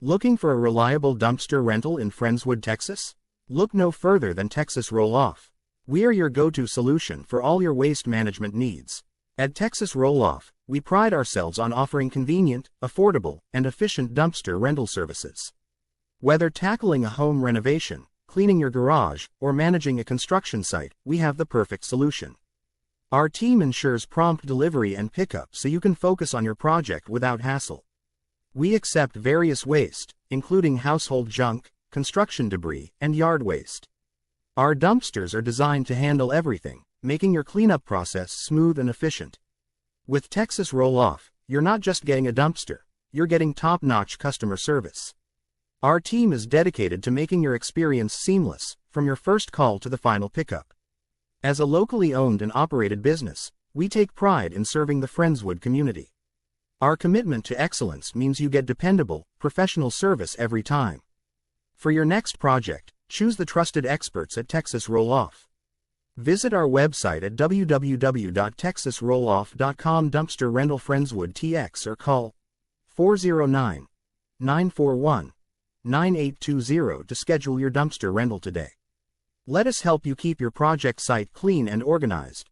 Looking for a reliable dumpster rental in Friendswood, Texas? Look no further than Texas Roll-Off. We are your go-to solution for all your waste management needs. At Texas Roll-Off, we pride ourselves on offering convenient, affordable, and efficient dumpster rental services. Whether tackling a home renovation, cleaning your garage, or managing a construction site, we have the perfect solution. Our team ensures prompt delivery and pickup so you can focus on your project without hassle. We accept various waste, including household junk, construction debris, and yard waste. Our dumpsters are designed to handle everything, making your cleanup process smooth and efficient. With Texas Roll-Off, you're not just getting a dumpster, you're getting top-notch customer service. Our team is dedicated to making your experience seamless, from your first call to the final pickup. As a locally owned and operated business, we take pride in serving the Friendswood community. Our commitment to excellence means you get dependable, professional service every time. For your next project, choose the trusted experts at Texas Roll-Off. Visit our website at www.texasrolloff.com dumpster rental Friendswood TX or call 409-941-9820 to schedule your dumpster rental today. Let us help you keep your project site clean and organized.